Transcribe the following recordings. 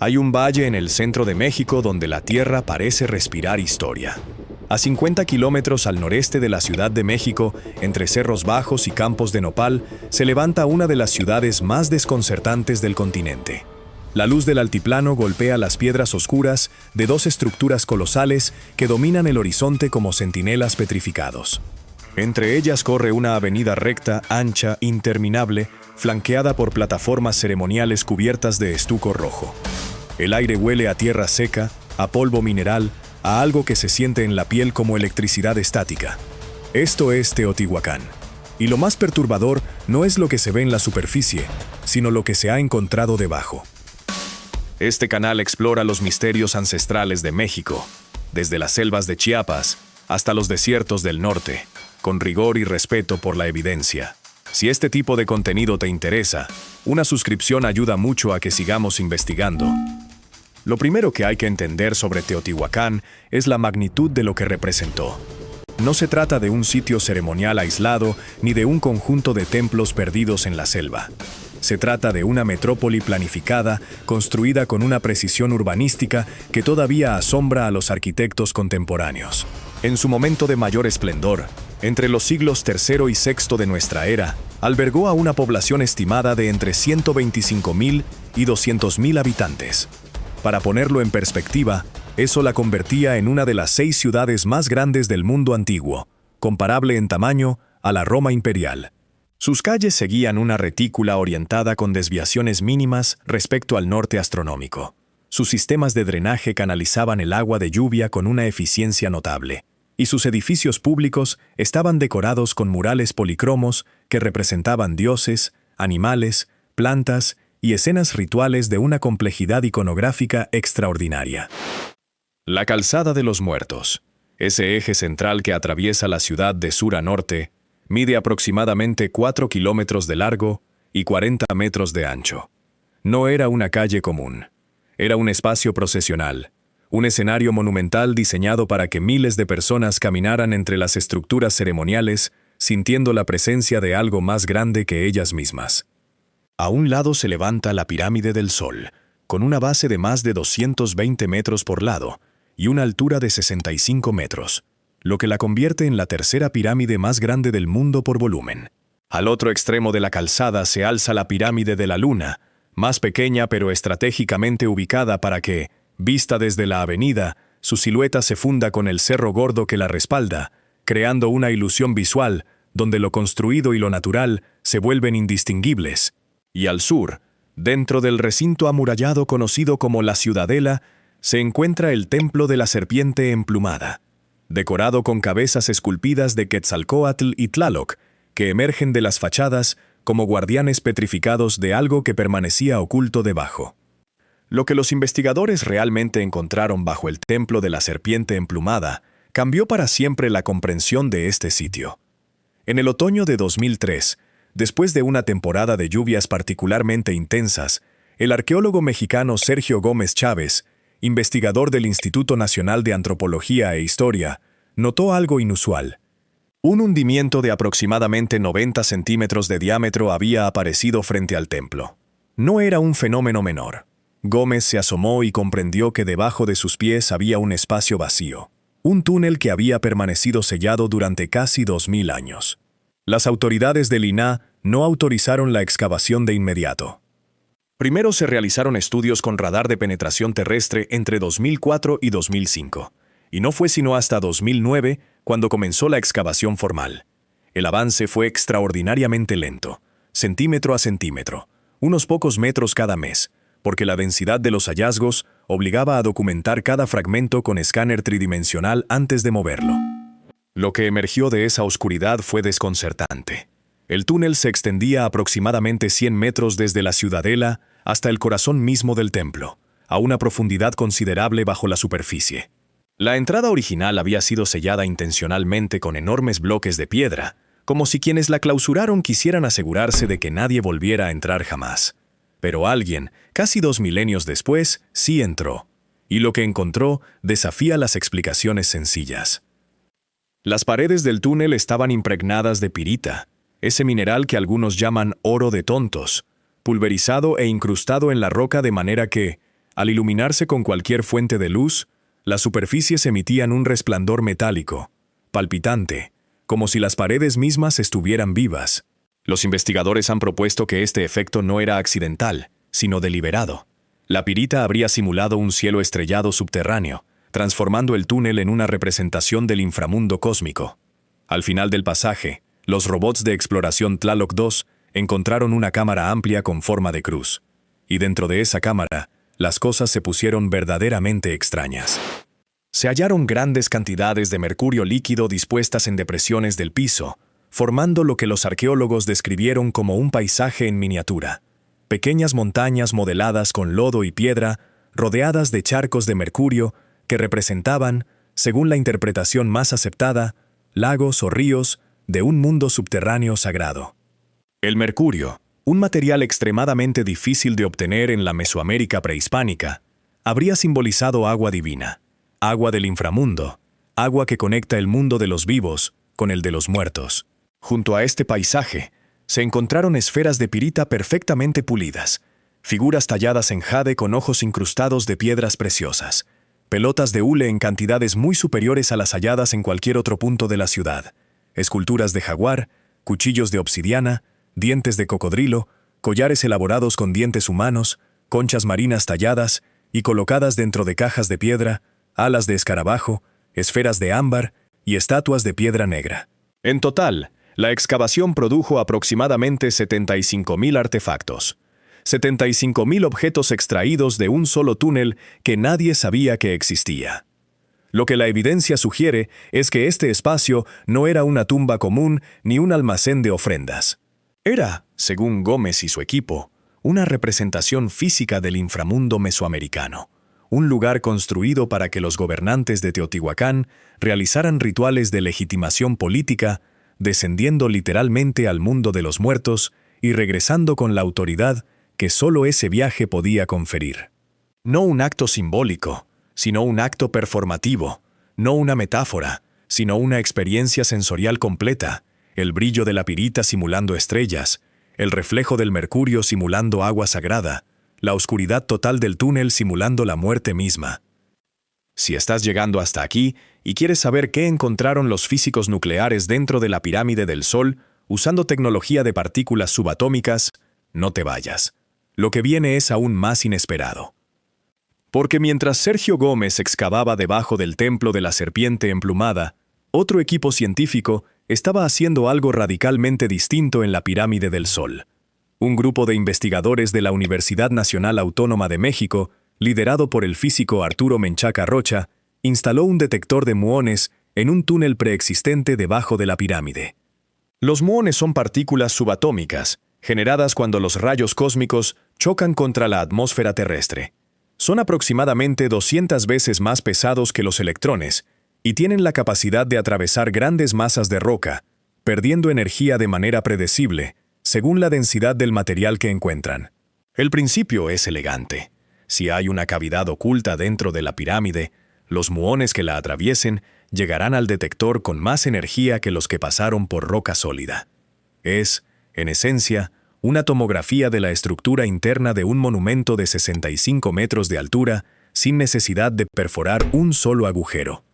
Hay un valle en el centro de México donde la tierra parece respirar historia. A 50 kilómetros al noreste de la Ciudad de México, entre cerros bajos y campos de nopal, se levanta una de las ciudades más desconcertantes del continente. La luz del altiplano golpea las piedras oscuras de dos estructuras colosales que dominan el horizonte como centinelas petrificados. Entre ellas corre una avenida recta, ancha, interminable, flanqueada por plataformas ceremoniales cubiertas de estuco rojo. El aire huele a tierra seca, a polvo mineral, a algo que se siente en la piel como electricidad estática. Esto es Teotihuacán. Y lo más perturbador no es lo que se ve en la superficie, sino lo que se ha encontrado debajo. Este canal explora los misterios ancestrales de México, desde las selvas de Chiapas hasta los desiertos del norte, con rigor y respeto por la evidencia. Si este tipo de contenido te interesa, una suscripción ayuda mucho a que sigamos investigando. Lo primero que hay que entender sobre Teotihuacán es la magnitud de lo que representó. No se trata de un sitio ceremonial aislado ni de un conjunto de templos perdidos en la selva. Se trata de una metrópoli planificada, construida con una precisión urbanística que todavía asombra a los arquitectos contemporáneos. En su momento de mayor esplendor, entre los siglos III y VI de nuestra era, albergó a una población estimada de entre 125.000 y 200.000 habitantes. Para ponerlo en perspectiva, eso la convertía en una de las 6 ciudades más grandes del mundo antiguo, comparable en tamaño a la Roma imperial. Sus calles seguían una retícula orientada con desviaciones mínimas respecto al norte astronómico. Sus sistemas de drenaje canalizaban el agua de lluvia con una eficiencia notable, y sus edificios públicos estaban decorados con murales policromos que representaban dioses, animales, plantas y escenas rituales de una complejidad iconográfica extraordinaria. La Calzada de los Muertos, ese eje central que atraviesa la ciudad de sur a norte, mide aproximadamente 4 kilómetros de largo y 40 metros de ancho. No era una calle común, era un espacio procesional, un escenario monumental diseñado para que miles de personas caminaran entre las estructuras ceremoniales, sintiendo la presencia de algo más grande que ellas mismas. A un lado se levanta la Pirámide del Sol, con una base de más de 220 metros por lado y una altura de 65 metros, lo que la convierte en la tercera pirámide más grande del mundo por volumen. Al otro extremo de la calzada se alza la Pirámide de la Luna, más pequeña pero estratégicamente ubicada para que, vista desde la avenida, su silueta se funda con el Cerro Gordo que la respalda, creando una ilusión visual donde lo construido y lo natural se vuelven indistinguibles. Y al sur, dentro del recinto amurallado conocido como la Ciudadela, se encuentra el Templo de la Serpiente Emplumada, decorado con cabezas esculpidas de Quetzalcóatl y Tlaloc, que emergen de las fachadas como guardianes petrificados de algo que permanecía oculto debajo. Lo que los investigadores realmente encontraron bajo el Templo de la Serpiente Emplumada cambió para siempre la comprensión de este sitio. En el otoño de 2003, después de una temporada de lluvias particularmente intensas, el arqueólogo mexicano Sergio Gómez Chávez, investigador del Instituto Nacional de Antropología e Historia, notó algo inusual. Un hundimiento de aproximadamente 90 centímetros de diámetro había aparecido frente al templo. No era un fenómeno menor. Gómez se asomó y comprendió que debajo de sus pies había un espacio vacío, un túnel que había permanecido sellado durante casi 2000 años. Las autoridades del INAH no autorizaron la excavación de inmediato. Primero se realizaron estudios con radar de penetración terrestre entre 2004 y 2005, y no fue sino hasta 2009 cuando comenzó la excavación formal. El avance fue extraordinariamente lento, centímetro a centímetro, unos pocos metros cada mes, porque la densidad de los hallazgos obligaba a documentar cada fragmento con escáner tridimensional antes de moverlo. Lo que emergió de esa oscuridad fue desconcertante. El túnel se extendía aproximadamente 100 metros desde la Ciudadela hasta el corazón mismo del templo, a una profundidad considerable bajo la superficie. La entrada original había sido sellada intencionalmente con enormes bloques de piedra, como si quienes la clausuraron quisieran asegurarse de que nadie volviera a entrar jamás. Pero alguien, casi 2 milenios después, sí entró, y lo que encontró desafía las explicaciones sencillas. Las paredes del túnel estaban impregnadas de pirita, ese mineral que algunos llaman oro de tontos, pulverizado e incrustado en la roca de manera que, Al iluminarse con cualquier fuente de luz, las superficies emitían un resplandor metálico, palpitante, como si las paredes mismas estuvieran vivas. Los investigadores han propuesto que este efecto no era accidental, sino deliberado. La pirita habría simulado un cielo estrellado subterráneo, transformando el túnel en una representación del inframundo cósmico. Al final del pasaje, los robots de exploración Tlaloc 2 encontraron una cámara amplia con forma de cruz. Y dentro de esa cámara, las cosas se pusieron verdaderamente extrañas. Se hallaron grandes cantidades de mercurio líquido dispuestas en depresiones del piso, formando lo que los arqueólogos describieron como un paisaje en miniatura. Pequeñas montañas modeladas con lodo y piedra, rodeadas de charcos de mercurio, que representaban, según la interpretación más aceptada, lagos o ríos de un mundo subterráneo sagrado. El mercurio, un material extremadamente difícil de obtener en la Mesoamérica prehispánica, habría simbolizado agua divina, agua del inframundo, agua que conecta el mundo de los vivos con el de los muertos. Junto a este paisaje, se encontraron esferas de pirita perfectamente pulidas, figuras talladas en jade con ojos incrustados de piedras preciosas, pelotas de hule en cantidades muy superiores a las halladas en cualquier otro punto de la ciudad, esculturas de jaguar, cuchillos de obsidiana, dientes de cocodrilo, collares elaborados con dientes humanos, conchas marinas talladas y colocadas dentro de cajas de piedra, alas de escarabajo, esferas de ámbar y estatuas de piedra negra. En total, la excavación produjo aproximadamente 75.000 artefactos, 75.000 objetos extraídos de un solo túnel que nadie sabía que existía. Lo que la evidencia sugiere es que este espacio no era una tumba común ni un almacén de ofrendas. Era, según Gómez y su equipo, una representación física del inframundo mesoamericano, un lugar construido para que los gobernantes de Teotihuacán realizaran rituales de legitimación política, descendiendo literalmente al mundo de los muertos y regresando con la autoridad que solo ese viaje podía conferir. No un acto simbólico, sino un acto performativo, no una metáfora, sino una experiencia sensorial completa, el brillo de la pirita simulando estrellas, el reflejo del mercurio simulando agua sagrada, la oscuridad total del túnel simulando la muerte misma. Si estás llegando hasta aquí y quieres saber qué encontraron los físicos nucleares dentro de la pirámide del Sol, usando tecnología de partículas subatómicas, no te vayas. Lo que viene es aún más inesperado. Porque mientras Sergio Gómez excavaba debajo del templo de la serpiente emplumada, otro equipo científico estaba haciendo algo radicalmente distinto en la pirámide del Sol. Un grupo de investigadores de la Universidad Nacional Autónoma de México, liderado por el físico Arturo Menchaca Rocha, instaló un detector de muones en un túnel preexistente debajo de la pirámide. Los muones son partículas subatómicas, generadas cuando los rayos cósmicos chocan contra la atmósfera terrestre. Son aproximadamente 200 veces más pesados que los electrones y tienen la capacidad de atravesar grandes masas de roca, perdiendo energía de manera predecible, según la densidad del material que encuentran. El principio es elegante. Si hay una cavidad oculta dentro de la pirámide, los muones que la atraviesen llegarán al detector con más energía que los que pasaron por roca sólida. Es, en esencia, una tomografía de la estructura interna de un monumento de 65 metros de altura, sin necesidad de perforar un solo agujero.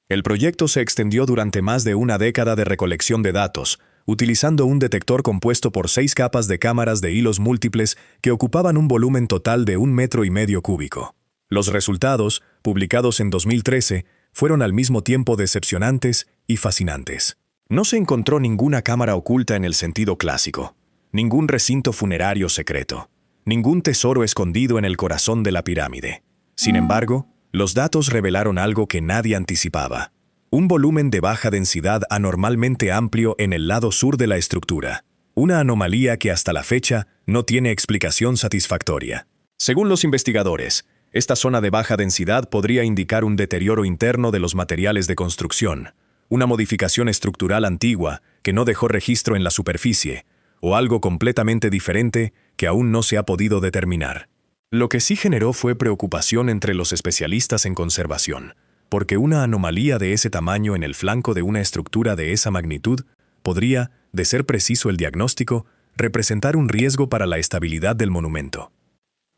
El proyecto se extendió durante más de una década de recolección de datos, utilizando un detector compuesto por 6 capas de cámaras de hilos múltiples que ocupaban un volumen total de 1,5 metros cúbico. Los resultados, publicados en 2013, fueron al mismo tiempo decepcionantes y fascinantes. No se encontró ninguna cámara oculta en el sentido clásico, ningún recinto funerario secreto, ningún tesoro escondido en el corazón de la pirámide. Sin embargo, los datos revelaron algo que nadie anticipaba: un volumen de baja densidad anormalmente amplio en el lado sur de la estructura, una anomalía que hasta la fecha no tiene explicación satisfactoria. Según los investigadores, esta zona de baja densidad podría indicar un deterioro interno de los materiales de construcción, una modificación estructural antigua que no dejó registro en la superficie, o algo completamente diferente que aún no se ha podido determinar. Lo que sí generó fue preocupación entre los especialistas en conservación, porque una anomalía de ese tamaño en el flanco de una estructura de esa magnitud podría, de ser preciso el diagnóstico, representar un riesgo para la estabilidad del monumento.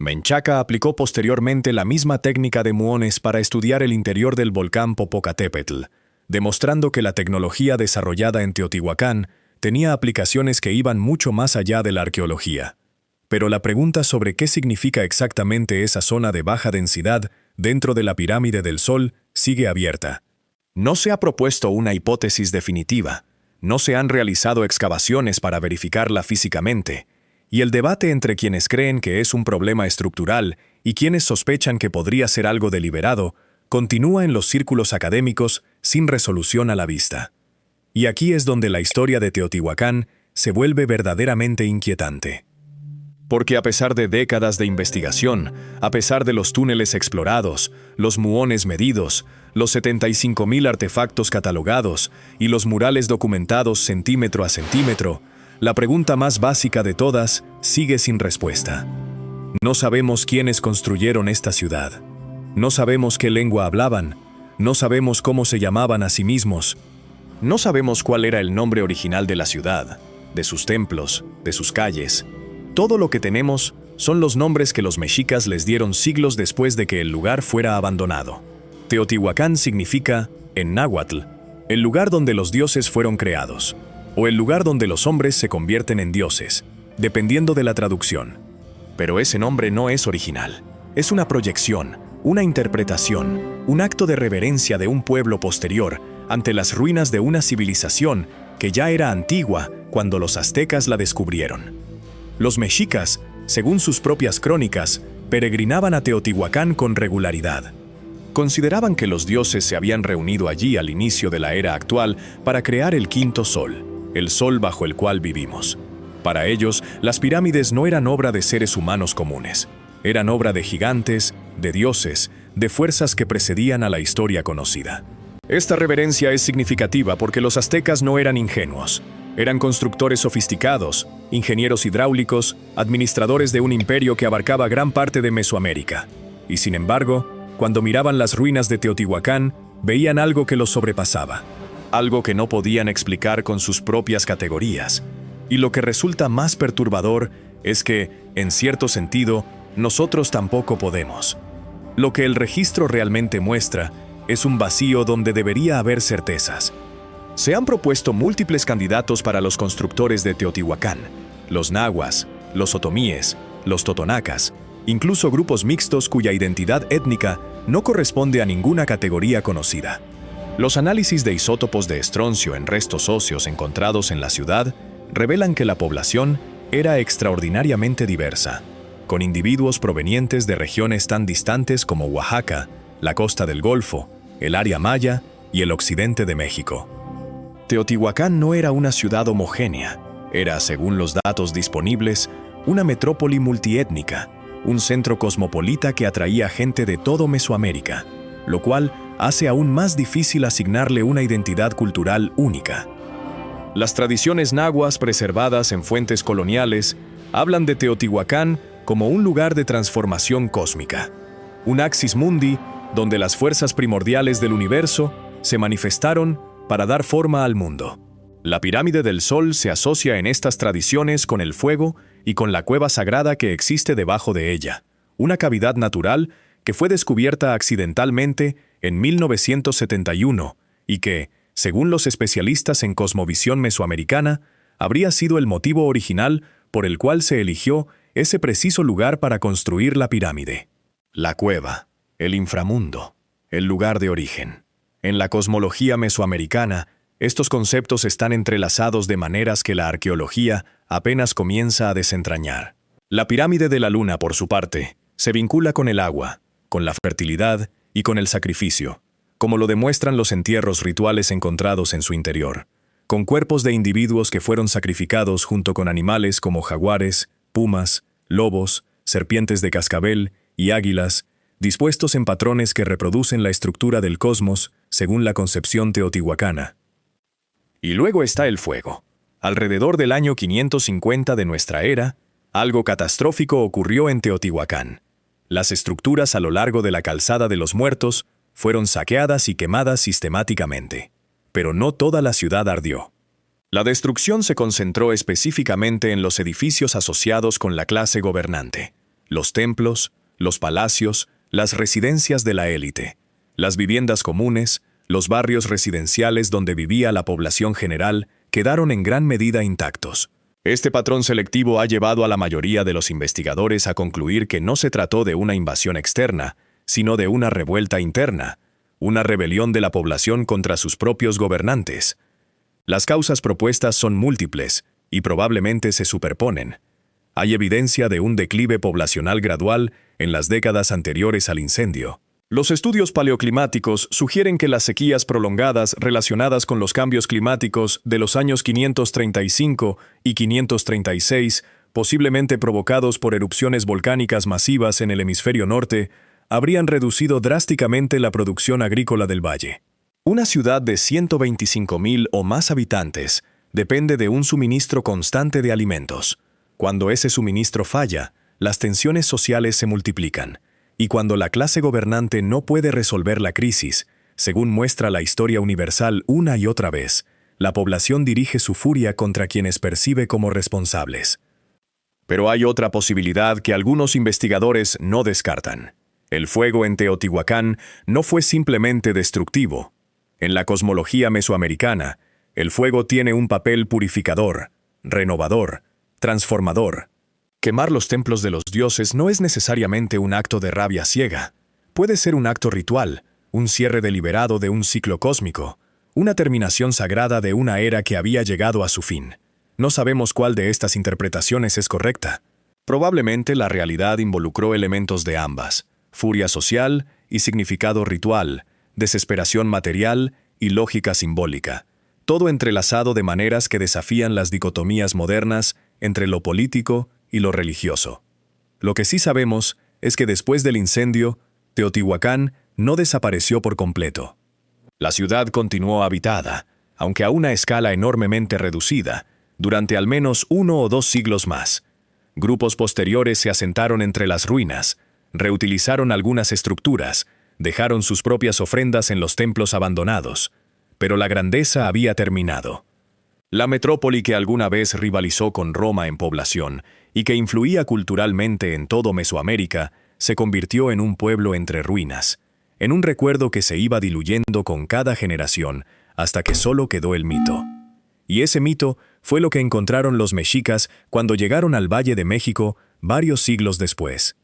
Menchaca aplicó posteriormente la misma técnica de muones para estudiar el interior del volcán Popocatépetl, demostrando que la tecnología desarrollada en Teotihuacán tenía aplicaciones que iban mucho más allá de la arqueología. Pero la pregunta sobre qué significa exactamente esa zona de baja densidad dentro de la pirámide del Sol sigue abierta. No se ha propuesto una hipótesis definitiva, no se han realizado excavaciones para verificarla físicamente, y el debate entre quienes creen que es un problema estructural y quienes sospechan que podría ser algo deliberado continúa en los círculos académicos sin resolución a la vista. Y aquí es donde la historia de Teotihuacán se vuelve verdaderamente inquietante. Porque a pesar de décadas de investigación, a pesar de los túneles explorados, los muones medidos, los 75.000 artefactos catalogados y los murales documentados centímetro a centímetro, la pregunta más básica de todas sigue sin respuesta. No sabemos quiénes construyeron esta ciudad. No sabemos qué lengua hablaban. No sabemos cómo se llamaban a sí mismos. No sabemos cuál era el nombre original de la ciudad, de sus templos, de sus calles. Todo lo que tenemos son los nombres que los mexicas les dieron siglos después de que el lugar fuera abandonado. Teotihuacán significa, en náhuatl, el lugar donde los dioses fueron creados, o el lugar donde los hombres se convierten en dioses, dependiendo de la traducción. Pero ese nombre no es original. Es una proyección, una interpretación, un acto de reverencia de un pueblo posterior ante las ruinas de una civilización que ya era antigua cuando los aztecas la descubrieron. Los mexicas, según sus propias crónicas, peregrinaban a Teotihuacán con regularidad. Consideraban que los dioses se habían reunido allí al inicio de la era actual para crear el quinto sol, el sol bajo el cual vivimos. Para ellos, las pirámides no eran obra de seres humanos comunes. Eran obra de gigantes, de dioses, de fuerzas que precedían a la historia conocida. Esta reverencia es significativa porque los aztecas no eran ingenuos. Eran constructores sofisticados, ingenieros hidráulicos, administradores de un imperio que abarcaba gran parte de Mesoamérica. Y sin embargo, cuando miraban las ruinas de Teotihuacán, veían algo que los sobrepasaba. Algo que no podían explicar con sus propias categorías. Y lo que resulta más perturbador es que, en cierto sentido, nosotros tampoco podemos. Lo que el registro realmente muestra es un vacío donde debería haber certezas. Se han propuesto múltiples candidatos para los constructores de Teotihuacán: los nahuas, los otomíes, los totonacas, incluso grupos mixtos cuya identidad étnica no corresponde a ninguna categoría conocida. Los análisis de isótopos de estroncio en restos óseos encontrados en la ciudad revelan que la población era extraordinariamente diversa, con individuos provenientes de regiones tan distantes como Oaxaca, la costa del Golfo, el área maya y el occidente de México. Teotihuacán no era una ciudad homogénea, era, según los datos disponibles, una metrópoli multiétnica, un centro cosmopolita que atraía gente de todo Mesoamérica, lo cual hace aún más difícil asignarle una identidad cultural única. Las tradiciones nahuas preservadas en fuentes coloniales hablan de Teotihuacán como un lugar de transformación cósmica, un axis mundi donde las fuerzas primordiales del universo se manifestaron para dar forma al mundo. La pirámide del Sol se asocia en estas tradiciones con el fuego y con la cueva sagrada que existe debajo de ella, una cavidad natural que fue descubierta accidentalmente en 1971 y que, según los especialistas en cosmovisión mesoamericana, habría sido el motivo original por el cual se eligió ese preciso lugar para construir la pirámide. La cueva, el inframundo, el lugar de origen. En la cosmología mesoamericana, estos conceptos están entrelazados de maneras que la arqueología apenas comienza a desentrañar. La pirámide de la luna, por su parte, se vincula con el agua, con la fertilidad y con el sacrificio, como lo demuestran los entierros rituales encontrados en su interior, con cuerpos de individuos que fueron sacrificados junto con animales como jaguares, pumas, lobos, serpientes de cascabel y águilas, dispuestos en patrones que reproducen la estructura del cosmos según la concepción teotihuacana. Y luego está el fuego. Alrededor del año 550 de nuestra era, algo catastrófico ocurrió en Teotihuacán. Las estructuras a lo largo de la Calzada de los Muertos fueron saqueadas y quemadas sistemáticamente. Pero no toda la ciudad ardió. La destrucción se concentró específicamente en los edificios asociados con la clase gobernante, los templos, los palacios, las residencias de la élite, las viviendas comunes, los barrios residenciales donde vivía la población general, quedaron en gran medida intactos. Este patrón selectivo ha llevado a la mayoría de los investigadores a concluir que no se trató de una invasión externa, sino de una revuelta interna, una rebelión de la población contra sus propios gobernantes. Las causas propuestas son múltiples y probablemente se superponen. Hay evidencia de un declive poblacional gradual en las décadas anteriores al incendio. Los estudios paleoclimáticos sugieren que las sequías prolongadas relacionadas con los cambios climáticos de los años 535 y 536, posiblemente provocados por erupciones volcánicas masivas en el hemisferio norte, habrían reducido drásticamente la producción agrícola del valle. Una ciudad de 125.000 o más habitantes depende de un suministro constante de alimentos. Cuando ese suministro falla, las tensiones sociales se multiplican. Y cuando la clase gobernante no puede resolver la crisis, según muestra la historia universal una y otra vez, la población dirige su furia contra quienes percibe como responsables. Pero hay otra posibilidad que algunos investigadores no descartan. El fuego en Teotihuacán no fue simplemente destructivo. En la cosmología mesoamericana, el fuego tiene un papel purificador, renovador, transformador. Quemar los templos de los dioses no es necesariamente un acto de rabia ciega. Puede ser un acto ritual, un cierre deliberado de un ciclo cósmico, una terminación sagrada de una era que había llegado a su fin. No sabemos cuál de estas interpretaciones es correcta. Probablemente la realidad involucró elementos de ambas: furia social y significado ritual, desesperación material y lógica simbólica, todo entrelazado de maneras que desafían las dicotomías modernas entre lo político y lo religioso. Lo que sí sabemos es que después del incendio, Teotihuacán no desapareció por completo. La ciudad continuó habitada, aunque a una escala enormemente reducida, durante al menos 1 o 2 siglos más. Grupos posteriores se asentaron entre las ruinas, reutilizaron algunas estructuras, dejaron sus propias ofrendas en los templos abandonados, pero la grandeza había terminado. La metrópoli que alguna vez rivalizó con Roma en población y que influía culturalmente en todo Mesoamérica, se convirtió en un pueblo entre ruinas, en un recuerdo que se iba diluyendo con cada generación hasta que solo quedó el mito. Y ese mito fue lo que encontraron los mexicas cuando llegaron al Valle de México varios siglos después.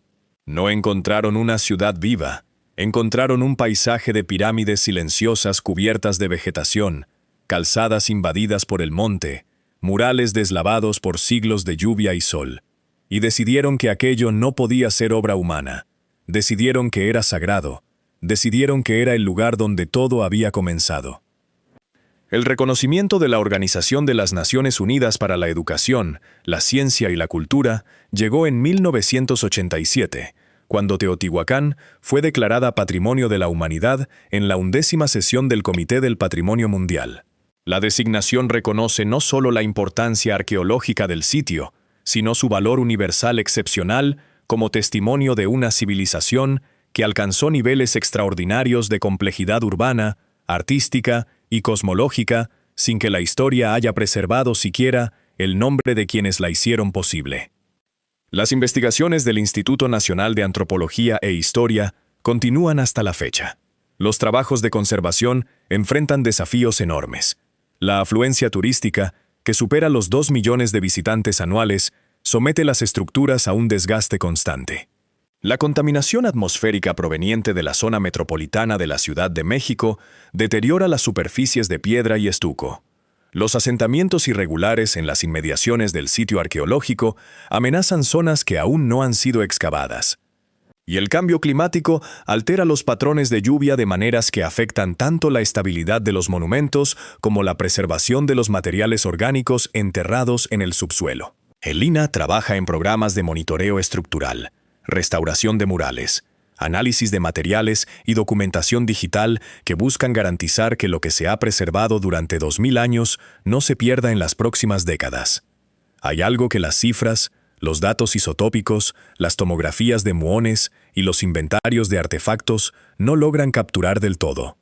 No encontraron una ciudad viva, encontraron un paisaje de pirámides silenciosas cubiertas de vegetación, calzadas invadidas por el monte, murales deslavados por siglos de lluvia y sol. Y decidieron que aquello no podía ser obra humana. Decidieron que era sagrado. Decidieron que era el lugar donde todo había comenzado. El reconocimiento de la Organización de las Naciones Unidas para la Educación, la Ciencia y la Cultura llegó en 1987, cuando Teotihuacán fue declarada Patrimonio de la Humanidad en la 11ª sesión del Comité del Patrimonio Mundial. La designación reconoce no solo la importancia arqueológica del sitio, sino su valor universal excepcional como testimonio de una civilización que alcanzó niveles extraordinarios de complejidad urbana, artística y cosmológica, sin que la historia haya preservado siquiera el nombre de quienes la hicieron posible. Las investigaciones del Instituto Nacional de Antropología e Historia continúan hasta la fecha. Los trabajos de conservación enfrentan desafíos enormes. La afluencia turística, que supera los 2 millones de visitantes anuales, somete las estructuras a un desgaste constante. La contaminación atmosférica proveniente de la zona metropolitana de la Ciudad de México deteriora las superficies de piedra y estuco. Los asentamientos irregulares en las inmediaciones del sitio arqueológico amenazan zonas que aún no han sido excavadas. Y el cambio climático altera los patrones de lluvia de maneras que afectan tanto la estabilidad de los monumentos como la preservación de los materiales orgánicos enterrados en el subsuelo. El INAH trabaja en programas de monitoreo estructural, restauración de murales, análisis de materiales y documentación digital que buscan garantizar que lo que se ha preservado durante 2000 años no se pierda en las próximas décadas. Hay algo que las cifras, los datos isotópicos, las tomografías de muones y los inventarios de artefactos no logran capturar del todo.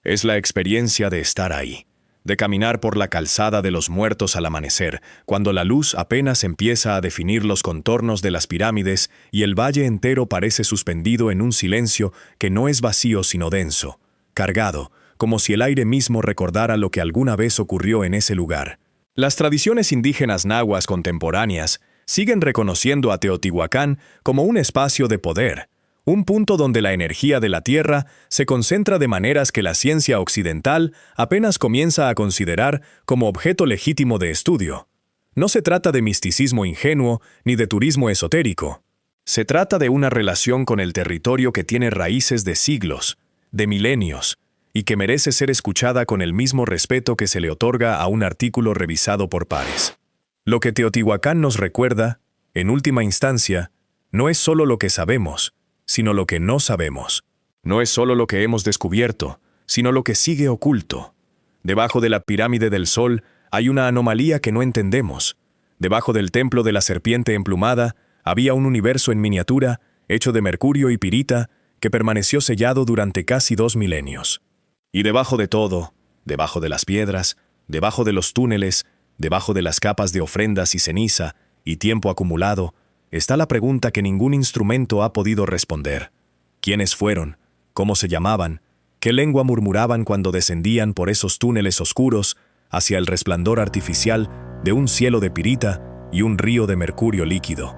Es la experiencia de estar ahí, de caminar por la calzada de los muertos al amanecer, cuando la luz apenas empieza a definir los contornos de las pirámides y el valle entero parece suspendido en un silencio que no es vacío sino denso, cargado, como si el aire mismo recordara lo que alguna vez ocurrió en ese lugar. Las tradiciones indígenas nahuas contemporáneas siguen reconociendo a Teotihuacán como un espacio de poder, un punto donde la energía de la tierra se concentra de maneras que la ciencia occidental apenas comienza a considerar como objeto legítimo de estudio. No se trata de misticismo ingenuo ni de turismo esotérico. Se trata de una relación con el territorio que tiene raíces de siglos, de milenios, y que merece ser escuchada con el mismo respeto que se le otorga a un artículo revisado por pares. Lo que Teotihuacán nos recuerda, en última instancia, no es solo lo que sabemos, sino lo que no sabemos. No es solo lo que hemos descubierto, sino lo que sigue oculto. Debajo de la pirámide del Sol hay una anomalía que no entendemos. Debajo del templo de la serpiente emplumada había un universo en miniatura, hecho de mercurio y pirita, que permaneció sellado durante casi 2 milenios. Y debajo de todo, debajo de las piedras, debajo de los túneles, debajo de las capas de ofrendas y ceniza, y tiempo acumulado, está la pregunta que ningún instrumento ha podido responder. ¿Quiénes fueron? ¿Cómo se llamaban? ¿Qué lengua murmuraban cuando descendían por esos túneles oscuros hacia el resplandor artificial de un cielo de pirita y un río de mercurio líquido?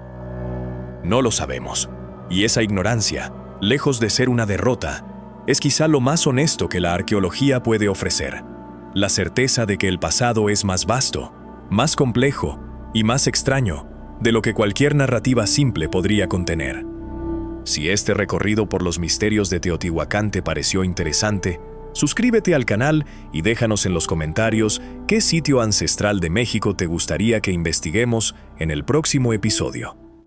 No lo sabemos. Y esa ignorancia, lejos de ser una derrota, es quizá lo más honesto que la arqueología puede ofrecer. La certeza de que el pasado es más vasto, más complejo y más extraño de lo que cualquier narrativa simple podría contener. Si este recorrido por los misterios de Teotihuacán te pareció interesante, suscríbete al canal y déjanos en los comentarios qué sitio ancestral de México te gustaría que investiguemos en el próximo episodio.